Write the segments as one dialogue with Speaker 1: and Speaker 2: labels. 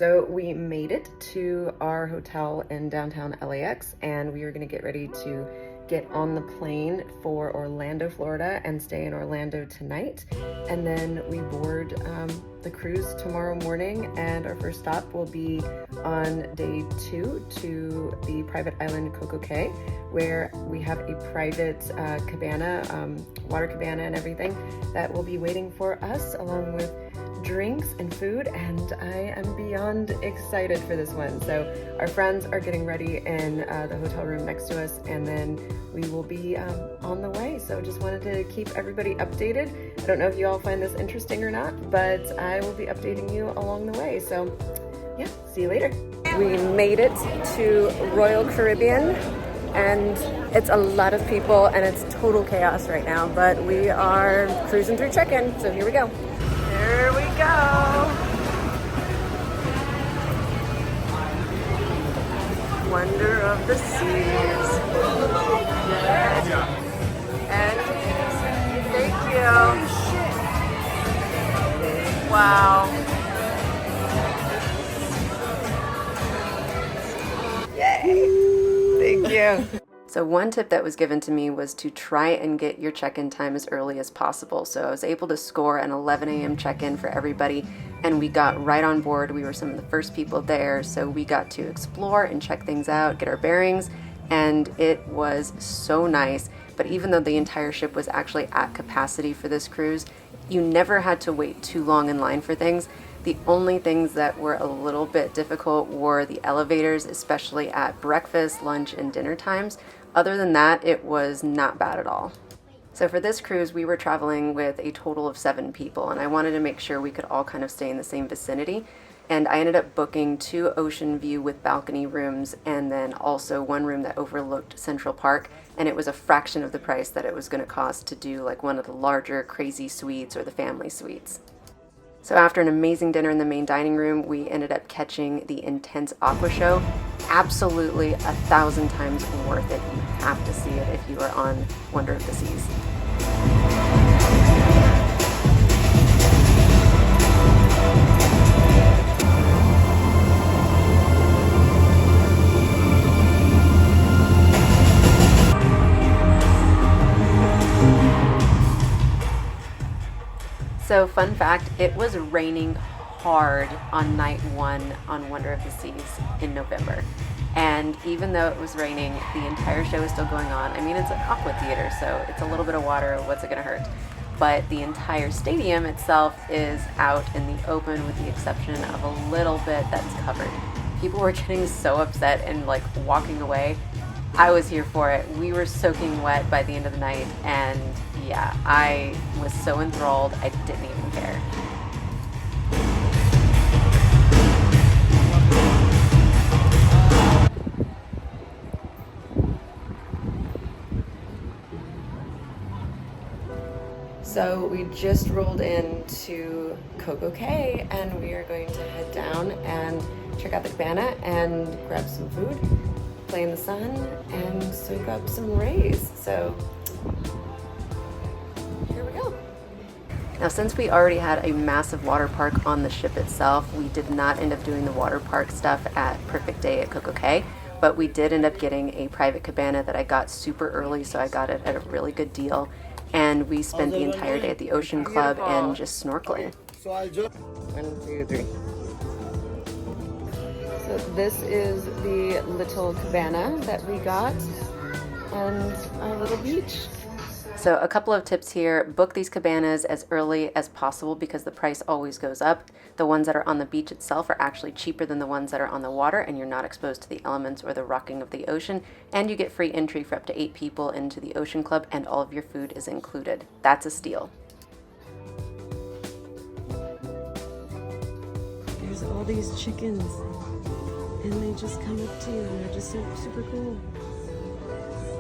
Speaker 1: So we made it to our hotel in downtown LAX, and we are gonna get ready to get on the plane for Orlando, Florida, and stay in Orlando tonight. And then we board the cruise tomorrow morning, and our first stop will be on day 2 to the private island Coco Cay, where we have a private cabana, water cabana and everything that will be waiting for us, along with drinks and food, and I am beyond excited for this one. So our friends are getting ready in the hotel room next to us, and then we will be on the way. So just wanted to keep everybody updated. I don't know if you all find this interesting or not, but I will be updating you along the way. So yeah, see you later. We made it to Royal Caribbean, and it's a lot of people and it's total chaos right now, but we are cruising through check-in, so here we go. Here we go. Wonder of the seas. And thank you. Wow. Yay. Thank you. So one tip that was given to me was to try and get your check-in time as early as possible. So I was able to score an 11 a.m. check-in for everybody, and we got right on board. We were some of the first people there, so we got to explore and check things out, get our bearings, and it was so nice. But even though the entire ship was actually at capacity for this cruise, you never had to wait too long in line for things. The only things that were a little bit difficult were the elevators, especially at breakfast, lunch, and dinner times. Other than that, it was not bad at all. So for this cruise, we were traveling with a total of 7 people, and I wanted to make sure we could all kind of stay in the same vicinity. And I ended up booking 2 ocean view with balcony rooms, and then also 1 room that overlooked Central Park, and it was a fraction of the price that it was going to cost to do like one of the larger crazy suites or the family suites. So after an amazing dinner in the main dining room, we ended up catching the intense Aqua Show. Absolutely 1,000 times worth it. You have to see it if you are on Wonder of the Seas. So fun fact, it was raining hard on night 1 on Wonder of the Seas in November. And even though it was raining, the entire show is still going on. I mean, it's an aqua theater, so it's a little bit of water, what's it gonna hurt? But the entire stadium itself is out in the open with the exception of a little bit that's covered. People were getting so upset and like walking away. I was here for it. We were soaking wet by the end of the night, and yeah, I was so enthralled, I didn't even care. So we just rolled into Coco Cay, and we are going to head down and check out the cabana and grab some food, play in the sun, and soak up some rays. So here we go. Now, since we already had a massive water park on the ship itself, we did not end up doing the water park stuff at Perfect Day at Coco Cay, but we did end up getting a private cabana that I got super early, so I got it at a really good deal. And we spent the entire day at the Ocean Club and just snorkeling.
Speaker 2: So I'll just
Speaker 1: 1, 2, 3. So this is the little cabana that we got and our little beach. So a couple of tips here: book these cabanas as early as possible because the price always goes up. The ones that are on the beach itself are actually cheaper than the ones that are on the water, and you're not exposed to the elements or the rocking of the ocean, and you get free entry for up to 8 people into the Ocean Club, and all of your food is included. That's a steal. There's all these chickens, and they just come up to you, and they're just so super cool.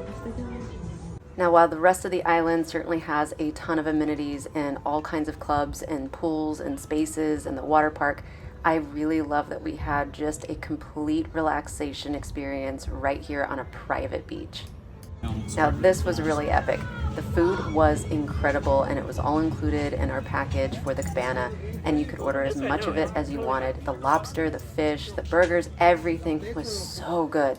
Speaker 1: Off they go. Now, while the rest of the island certainly has a ton of amenities and all kinds of clubs and pools and spaces and the water park, I really love that we had just a complete relaxation experience right here on a private beach. Now this was really epic. The food was incredible and it was all included in our package for the cabana, and you could order as much of it as you wanted. The lobster, the fish, the burgers, everything was so good.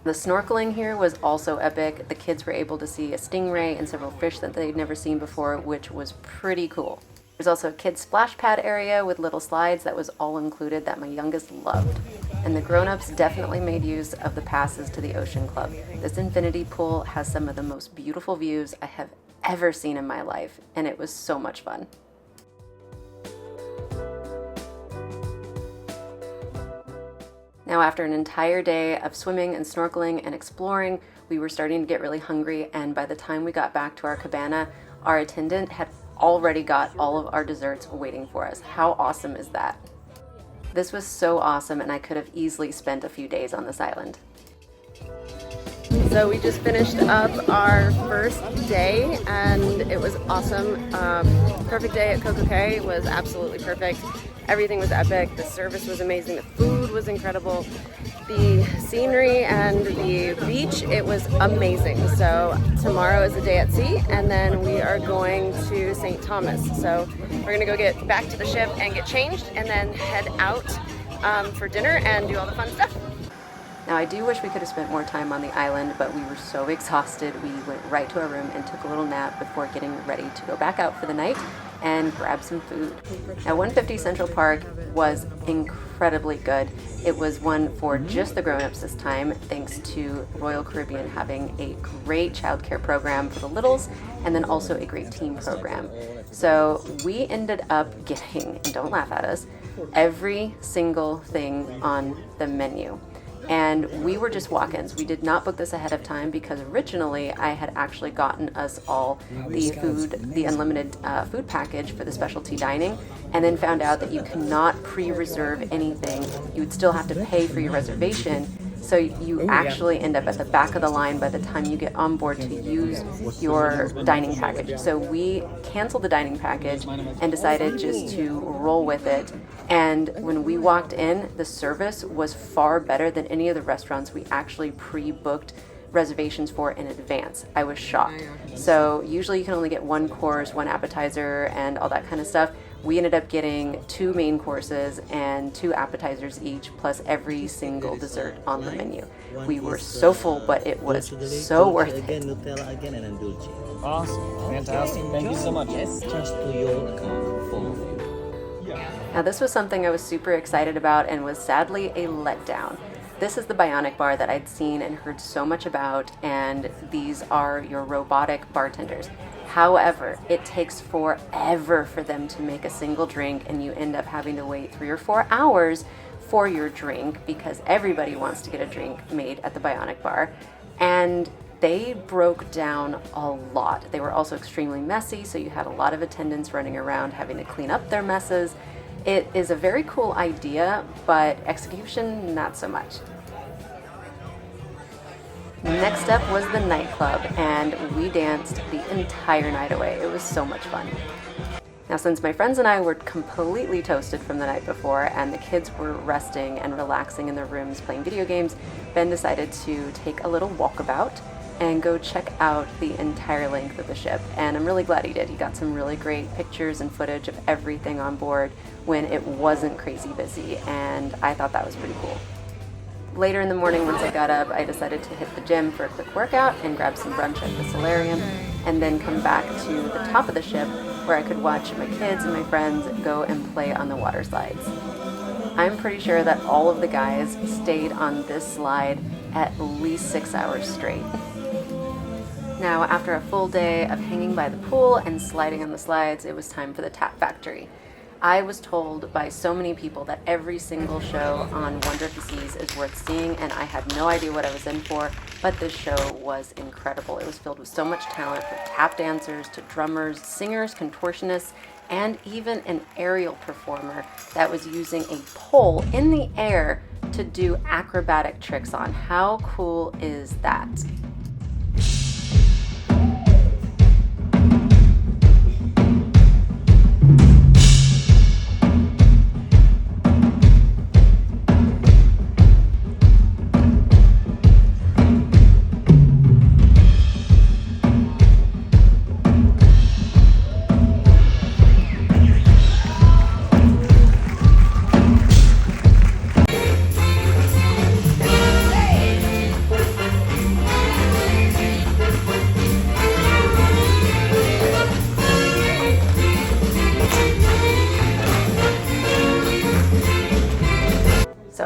Speaker 1: The snorkeling here was also epic. The kids were able to see a stingray and several fish that they'd never seen before, which was pretty cool. There's also a kids splash pad area with little slides that was all included that my youngest loved. And the grown-ups definitely made use of the passes to the Ocean Club. This infinity pool has some of the most beautiful views I have ever seen in my life, and it was so much fun. Now, after an entire day of swimming and snorkeling and exploring, we were starting to get really hungry, and by the time we got back to our cabana, our attendant had already got all of our desserts waiting for us. How awesome is that? This was so awesome, and I could have easily spent a few days on this island. So we just finished up our first day and it was awesome. Perfect day at Coco Cay was absolutely perfect. Everything was epic. The service was amazing. The food was incredible. The scenery and the beach, it was amazing. So tomorrow is a day at sea, and then we are going to St. Thomas. So we're gonna go get back to the ship and get changed and then head out for dinner and do all the fun stuff. Now, I do wish we could have spent more time on the island, but we were so exhausted. We went right to our room and took a little nap before getting ready to go back out for the night and grab some food. Now, 150 Central Park was incredibly good. It was one for just the grown-ups this time, thanks to Royal Caribbean having a great childcare program for the littles and then also a great teen program. So we ended up getting, and don't laugh at us, every single thing on the menu. And we were just walk-ins. We did not book this ahead of time because originally I had actually gotten us all the unlimited food package for the specialty dining, and then found out that you cannot pre-reserve anything. You would still have to pay for your reservation. So you actually end up at the back of the line by the time you get on board to use your dining package. So we canceled the dining package and decided just to roll with it. And when we walked in, the service was far better than any of the restaurants we actually pre-booked reservations for in advance. I was shocked. So usually you can only get one course, one appetizer, and all that kind of stuff. We ended up getting 2 main courses and 2 appetizers each, plus every single dessert on the menu. We were so full, but it was so worth it.
Speaker 2: Awesome. Fantastic. Thank you so much.
Speaker 3: Yes, just to your account for.
Speaker 1: Now, this was something I was super excited about and was sadly a letdown. This is the Bionic Bar that I'd seen and heard so much about, and these are your robotic bartenders. However, it takes forever for them to make a single drink, and you end up having to wait 3 or 4 hours for your drink because everybody wants to get a drink made at the Bionic Bar. And they broke down a lot. They were also extremely messy, so you had a lot of attendants running around having to clean up their messes. It is a very cool idea, but execution, not so much. Next up was the nightclub, and we danced the entire night away. It was so much fun. Now, since my friends and I were completely toasted from the night before and the kids were resting and relaxing in their rooms playing video games, Ben decided to take a little walkabout and go check out the entire length of the ship. And I'm really glad he did. He got some really great pictures and footage of everything on board when it wasn't crazy busy, and I thought that was pretty cool. Later in the morning, once I got up, I decided to hit the gym for a quick workout and grab some brunch at the solarium, and then come back to the top of the ship where I could watch my kids and my friends go and play on the water slides. I'm pretty sure that all of the guys stayed on this slide at least 6 hours straight. Now, after a full day of hanging by the pool and sliding on the slides, it was time for the Tap Factory. I was told by so many people that every single show on Wonder of the Seas is worth seeing, and I had no idea what I was in for, but this show was incredible. It was filled with so much talent, from tap dancers to drummers, singers, contortionists, and even an aerial performer that was using a pole in the air to do acrobatic tricks on. How cool is that?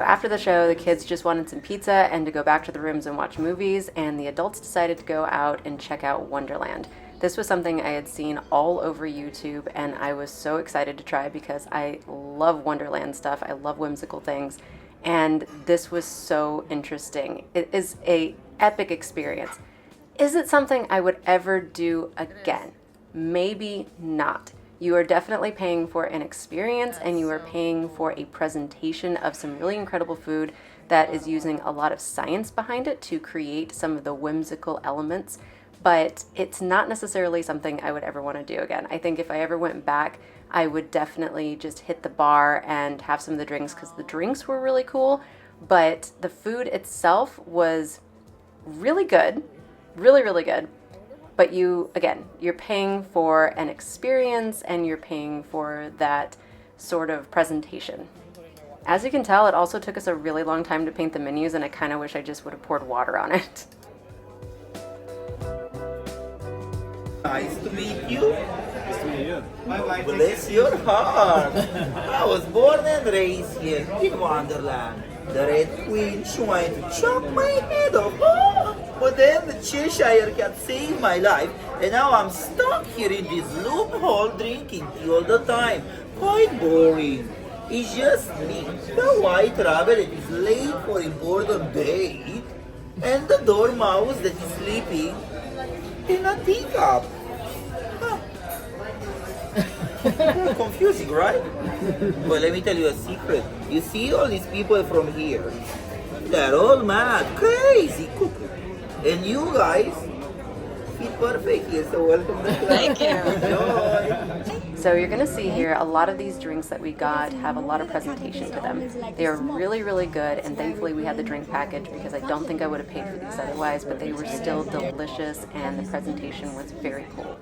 Speaker 1: So after the show, the kids just wanted some pizza and to go back to the rooms and watch movies, and the adults decided to go out and check out Wonderland. This was something I had seen all over YouTube, and I was so excited to try because I love Wonderland stuff. I love whimsical things, and this was so interesting. It is an epic experience. Is it something I would ever do again? Maybe not. You are definitely paying for an experience, and you are paying for a presentation of some really incredible food that is using a lot of science behind it to create some of the whimsical elements. But it's not necessarily something I would ever want to do again. I think if I ever went back, I would definitely just hit the bar and have some of the drinks because the drinks were really cool, but the food itself was really good, really, really good. But you're paying for an experience and you're paying for that sort of presentation. As you can tell, it also took us a really long time to paint the menus, and I kind of wish I just would have poured water on it.
Speaker 3: Nice to meet you.
Speaker 2: Nice to meet you.
Speaker 3: Bless your heart. I was born and raised here in Wonderland. The Red Queen, she wanted to chop my head off. But then the Cheshire Cat saved my life, and now I'm stuck here in this loophole drinking tea all the time. Quite boring. It's just me, the white rabbit that is late for important date, and the dormouse that is sleeping in a teacup. Confusing, right? Well, let me tell you a secret. You see all these people from here, they're all mad, crazy cuckoo. And you guys fit perfect here, so welcome to the club.
Speaker 1: Thank you.
Speaker 3: Enjoy.
Speaker 1: So you're going to see here a lot of these drinks that we got have a lot of presentation to them. They are really, really good, and thankfully we had the drink package because I don't think I would have paid for these otherwise, but they were still delicious and the presentation was very cool.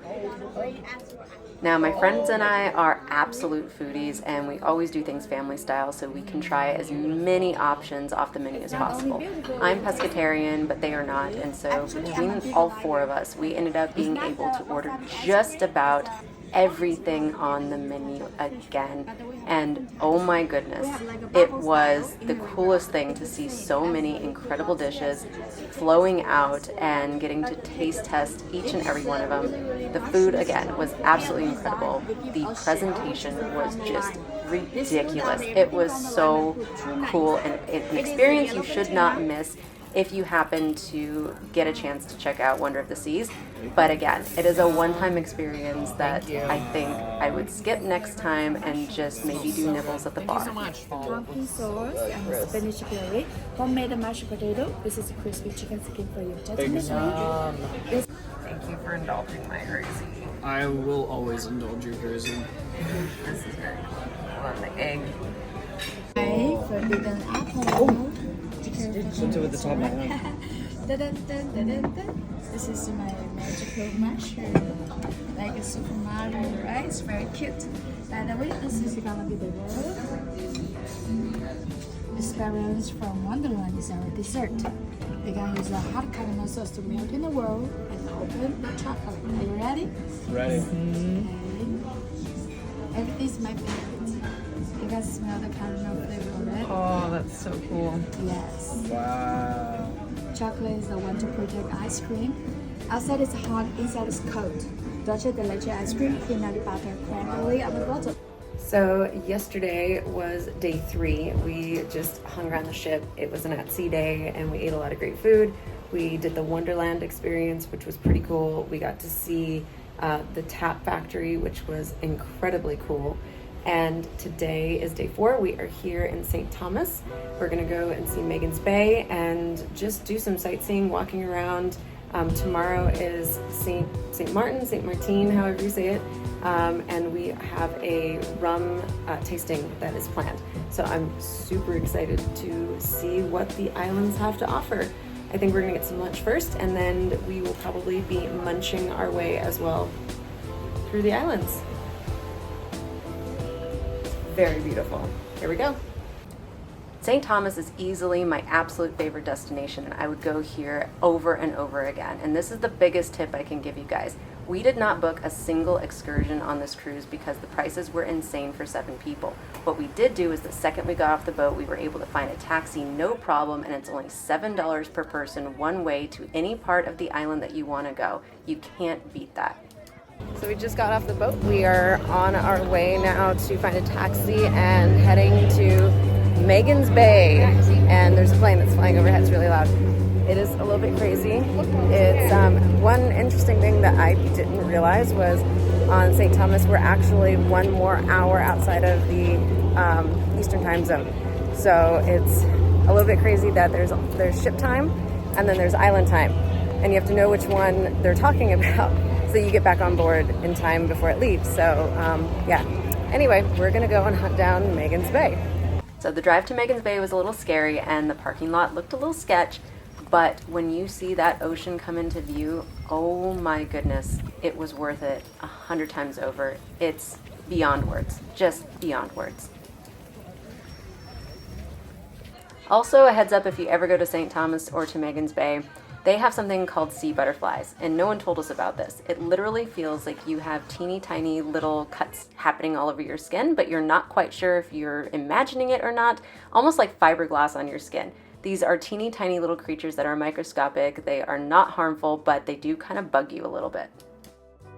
Speaker 1: Now, my friends and I are absolute foodies, and we always do things family style so we can try as many options off the menu as possible. I'm pescatarian, but they are not, and so between all four of us, we ended up being able to order just about everything on the menu again, and oh my goodness, it was the coolest thing to see so many incredible dishes flowing out and getting to taste test each and every one of them. The food again was absolutely incredible. The presentation was just ridiculous. It was so cool and an experience you should not miss if you happen to get a chance to check out Wonder of the Seas. But again, it is a one-time experience that I think I would skip next time and just maybe do nibbles at the bar.
Speaker 4: Pumpkin sauce and spinach puree, homemade mashed potato. This is crispy chicken skin for you.
Speaker 2: Thank you so much.
Speaker 1: Thank you for indulging my crazy.
Speaker 2: I will always indulge your crazy.
Speaker 1: This is very cool. I love the egg.
Speaker 4: Forbidden apple.
Speaker 2: Something with the top of my head.
Speaker 4: This is my magical mushroom, like a Super Mario, right? It's very cute. By the way, this is gonna be the roll. Experience from Wonderland is our dessert. We're gonna use a hot caramel sauce to melt in the roll and open the chocolate. Are you ready?
Speaker 2: Ready.
Speaker 4: Okay. Everything's my favorite. You guys smell the caramel flavor already?
Speaker 1: Oh, that's so cool.
Speaker 4: Yes.
Speaker 2: Wow.
Speaker 4: Chocolate is the one to protect ice cream. Outside is hot, inside is cold. Dulce de leche ice cream, peanut butter cranberry on the bottom.
Speaker 1: So yesterday was day 3. We just hung around the ship. It was an at-sea day and we ate a lot of great food. We did the Wonderland experience, which was pretty cool. We got to see the tap factory, which was incredibly cool. And today is day 4. We are here in St. Thomas. We're gonna go and see Megan's Bay and just do some sightseeing, walking around. Tomorrow is St. Martin, however you say it. And we have a rum tasting that is planned. So I'm super excited to see what the islands have to offer. I think we're gonna get some lunch first, and then we will probably be munching our way as well through the islands. Very beautiful. Here we go. St. Thomas is easily my absolute favorite destination, and I would go here over and over again. And this is the biggest tip I can give you guys. We did not book a single excursion on this cruise because the prices were insane for 7 people. What we did do is the second we got off the boat, we were able to find a taxi, no problem, and it's only $7 per person one way to any part of the island that you want to go. You can't beat that. So we just got off the boat. We are on our way now to find a taxi and heading to Megan's Bay. And there's a plane that's flying overhead. It's really loud. It is a little bit crazy. It's one interesting thing that I didn't realize was on St. Thomas, we're actually 1 more hour outside of the Eastern time zone. So it's a little bit crazy that there's ship time and then there's island time. And you have to know which one they're talking about so you get back on board in time before it leaves. So yeah, anyway, we're gonna go and hunt down Megan's Bay. So the drive to Megan's Bay was a little scary and the parking lot looked a little sketch. But when you see that ocean come into view, oh my goodness, it was worth it 100 times over. It's beyond words, just beyond words. Also, a heads up, if you ever go to St. Thomas or to Megan's Bay, they have something called sea butterflies, and no one told us about this. It literally feels like you have teeny tiny little cuts happening all over your skin, but you're not quite sure if you're imagining it or not, almost like fiberglass on your skin. These are teeny tiny little creatures that are microscopic. They are not harmful, but they do kind of bug you a little bit.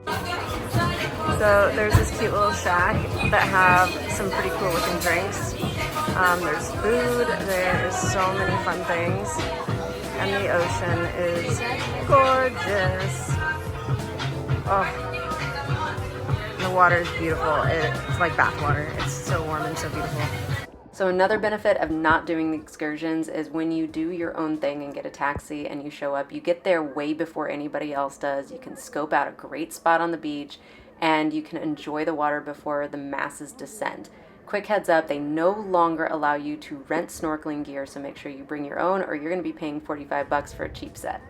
Speaker 1: So there's this cute little shack that have some pretty cool looking drinks. There's food, there's so many fun things, and the ocean is gorgeous. Oh, the water is beautiful. It's like bath water. It's so warm and so beautiful. So another benefit of not doing the excursions is when you do your own thing and get a taxi and you show up, you get there way before anybody else does. You can scope out a great spot on the beach and you can enjoy the water before the masses descend. Quick heads up, they no longer allow you to rent snorkeling gear, so make sure you bring your own or you're going to be paying $45 for a cheap set.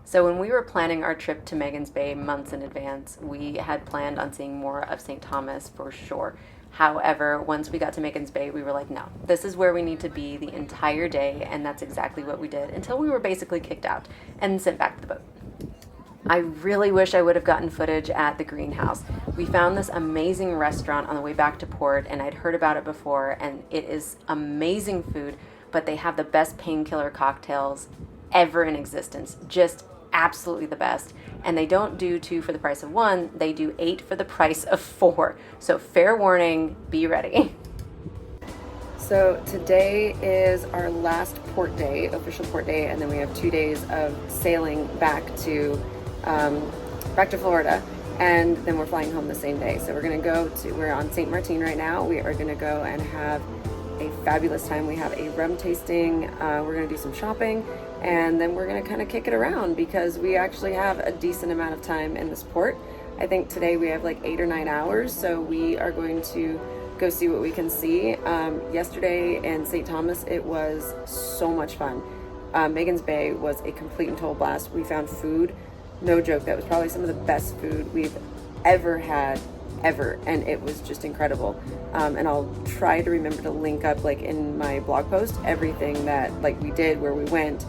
Speaker 1: So when we were planning our trip to Megan's Bay months in advance, we had planned on seeing more of St. Thomas for sure. However, once we got to Megan's Bay, we were like, no, this is where we need to be the entire day, and that's exactly what we did until we were basically kicked out and sent back to the boat. I really wish I would have gotten footage at the greenhouse. We found this amazing restaurant on the way back to port, and I'd heard about it before, and it is amazing food, but they have the best painkiller cocktails ever in existence. Just absolutely the best. And they don't do 2 for the price of 1, they do 8 for the price of 4. So fair warning, be ready. So today is our last port day, official port day, and then we have 2 days of sailing back to Florida, and then we're flying home the same day. So we're on St. Martin right now. We are gonna go and have a fabulous time. We have a rum tasting, we're gonna do some shopping, and then we're gonna kind of kick it around because we actually have a decent amount of time in this port. I think today we have like 8 or 9 hours, so we are going to go see what we can see. Yesterday in St. Thomas, it was so much fun. Megan's Bay was a complete and total blast. We found food, no joke, that was probably some of the best food we've ever had, ever, and it was just incredible. And I'll try to remember to link up, like in my blog post, everything that like we did, where we went,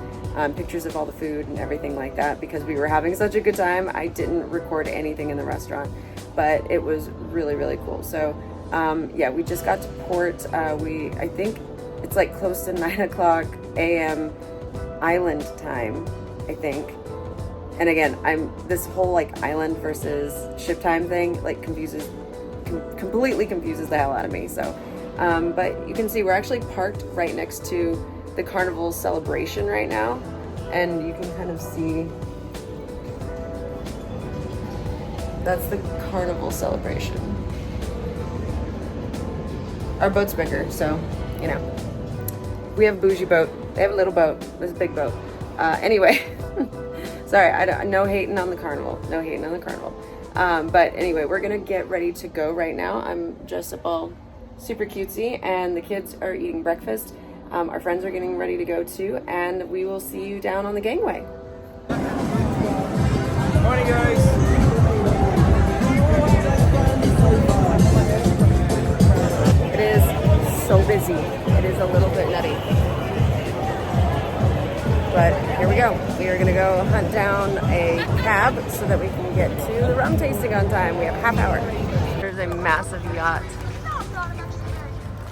Speaker 1: pictures of all the food and everything like that, because we were having such a good time. I didn't record anything in the restaurant, but it was really, really cool. So yeah, we just got to port. I think it's like close to 9 o'clock a.m. island time, I think. And again, this whole like island versus ship time thing like completely confuses the hell out of me. So, but you can see we're actually parked right next to the carnival celebration right now, and you can kind of see that's the carnival celebration. Our boat's bigger, so you know, we have a bougie boat. They have a little boat. This is a big boat. Anyway. Sorry, no hating on the carnival. No hating on the carnival. But anyway, we're gonna get ready to go right now. I'm dressed up all super cutesy, and the kids are eating breakfast. Our friends are getting ready to go too, and we will see you down on the gangway.
Speaker 2: Morning, guys.
Speaker 1: It is so busy. It is a little bit nutty. down a cab so that we can get to the rum tasting on time. We have a half hour. There's a massive yacht.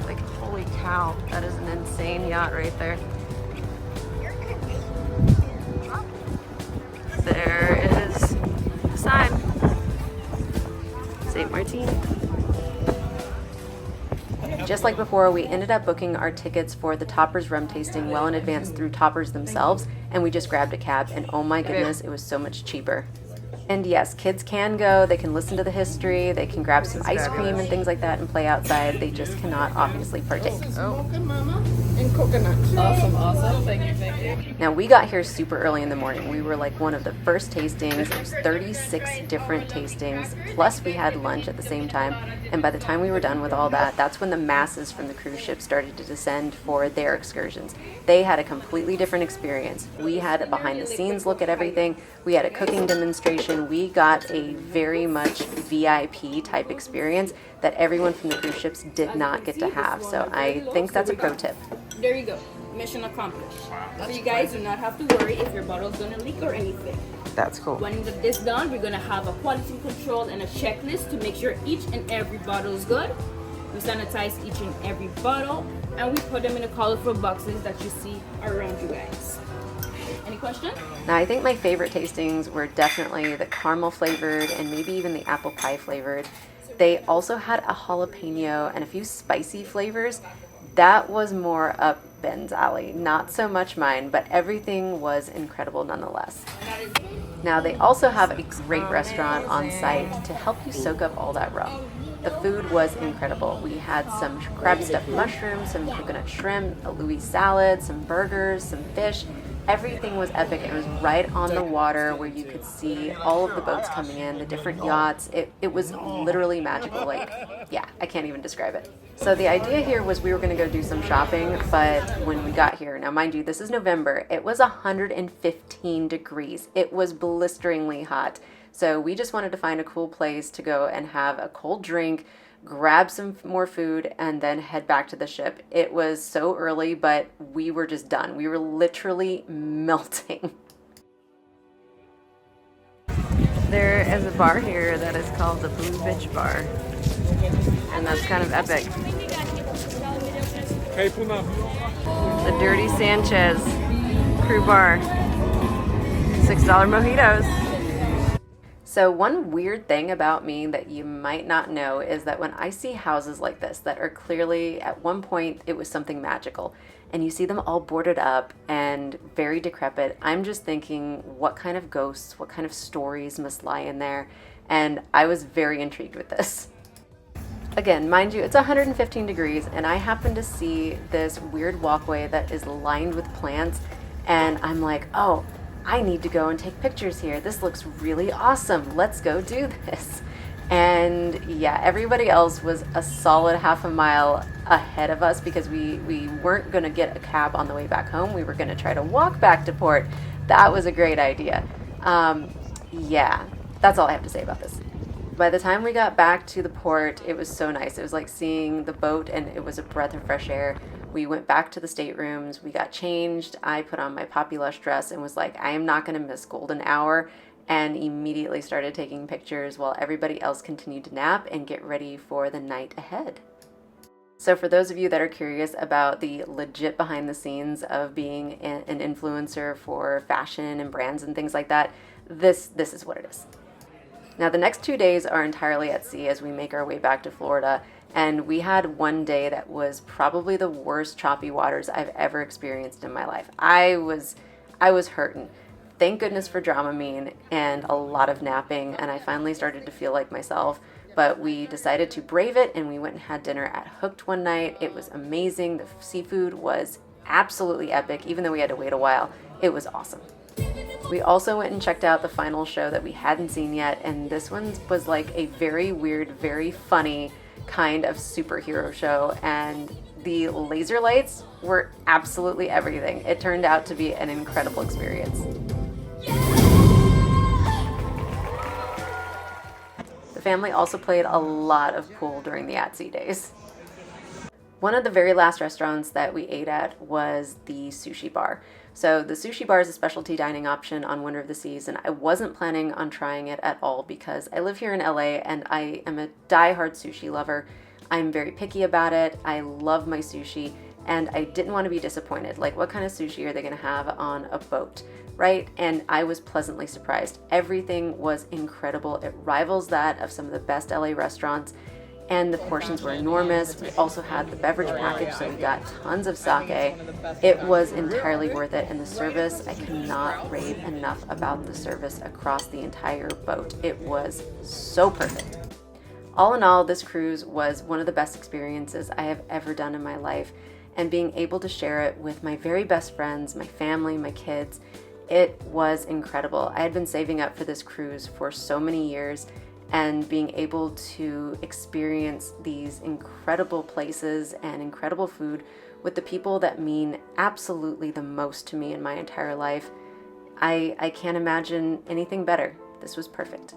Speaker 1: Like, holy cow, that is an insane yacht right there. There is the sign. St. Martin. Just like before, we ended up booking our tickets for the Toppers rum tasting well in advance through Toppers themselves, and we just grabbed a cab, and oh my goodness, it was so much cheaper. And yes, kids can go, they can listen to the history, they can grab some ice cream and things like that and play outside. They just cannot obviously partake.
Speaker 5: And coconut. Awesome, awesome. Thank you.
Speaker 1: Now, we got here super early in the morning. We were like one of the first tastings. It was 36 different tastings, plus we had lunch at the same time. And by the time we were done with all that, that's when the masses from the cruise ship started to descend for their excursions. They had a completely different experience. We had a behind the scenes look at everything. We had a cooking demonstration. We got a very much VIP type experience that everyone from the cruise ships did not get to have. So I think that's a pro tip.
Speaker 5: There you go. Mission accomplished. So you guys do not have to worry if your bottle's gonna leak or anything.
Speaker 1: That's cool.
Speaker 5: When this done, we're gonna have a quality control and a checklist to make sure each and every bottle is good. We sanitize each and every bottle, and we put them in the colorful boxes that you see around you guys. Any questions?
Speaker 1: Now, I think my favorite tastings were definitely the caramel flavored and maybe even the apple pie flavored. They also had a jalapeno and a few spicy flavors. That was more up Ben's alley, not so much mine, but everything was incredible nonetheless. Now, they also have a great restaurant on site to help you soak up all that rum. The food was incredible. We had some crab stuffed mushrooms, some coconut shrimp, a Louis salad, some burgers, some fish. Everything was epic. It was right on the water where you could see all of the boats coming in, the different yachts. It was literally magical. Like, yeah, I can't even describe it. So the idea here was we were going to go do some shopping, but when we got here, now mind you, this is November, it was 115 degrees. It was blisteringly hot. So we just wanted to find a cool place to go and have a cold drink, grab some more food, and then head back to the ship. It was so early, but we were just done. We were literally melting. There is a bar here that is called the Blue Bitch Bar, and that's kind of epic. The Dirty Sanchez Crew Bar, $6 mojitos. So one weird thing about me that you might not know is that when I see houses like this that are clearly, at one point, it was something magical, and you see them all boarded up and very decrepit, I'm just thinking, what kind of ghosts, what kind of stories must lie in there? And I was very intrigued with this. Again, mind you, it's 115 degrees, and I happen to see this weird walkway that is lined with plants, and I'm like, oh, I need to go and take pictures here. This looks really awesome. Let's go do this. And yeah, everybody else was a solid half a mile ahead of us because we weren't going to get a cab on the way back home. We were going to try to walk back to port. That was a great idea. Yeah, that's all I have to say about this. By the time we got back to the port, it was so nice. It was like seeing the boat, and it was a breath of fresh air. We went back to the staterooms, we got changed, I put on my Poppy Lush dress and was like, I am not going to miss golden hour, and immediately started taking pictures while everybody else continued to nap and get ready for the night ahead. So for those of you that are curious about the legit behind the scenes of being an influencer for fashion and brands and things like that, this is what it is. Now the next 2 days are entirely at sea as we make our way back to Florida. And we had one day that was probably the worst choppy waters I've ever experienced in my life. I was hurting. Thank goodness for Dramamine and a lot of napping, and I finally started to feel like myself. But we decided to brave it, and we went and had dinner at Hooked one night. It was amazing. The seafood was absolutely epic. Even though we had to wait a while, it was awesome. We also went and checked out the final show that we hadn't seen yet, and this one was like a very weird, very funny kind of superhero show, and the laser lights were absolutely everything. It turned out to be an incredible experience. The family also played a lot of pool during the at-sea days. One of the very last restaurants that we ate at was the Sushi Bar. So the Sushi Bar is a specialty dining option on Wonder of the Seas, and I wasn't planning on trying it at all because I live here in LA and I am a die-hard sushi lover. I'm very picky about it. I love my sushi, and I didn't want to be disappointed. Like, what kind of sushi are they going to have on a boat, right? And I was pleasantly surprised. Everything was incredible. It rivals that of some of the best LA restaurants, and the portions were enormous. We also had the beverage package, so we got tons of sake. It was entirely worth it, and the service, I cannot rave enough about the service across the entire boat. It was so perfect. All in all, this cruise was one of the best experiences I have ever done in my life, and being able to share it with my very best friends, my family, my kids, it was incredible. I had been saving up for this cruise for so many years, and being able to experience these incredible places and incredible food with the people that mean absolutely the most to me in my entire life, I can't imagine anything better. This was perfect.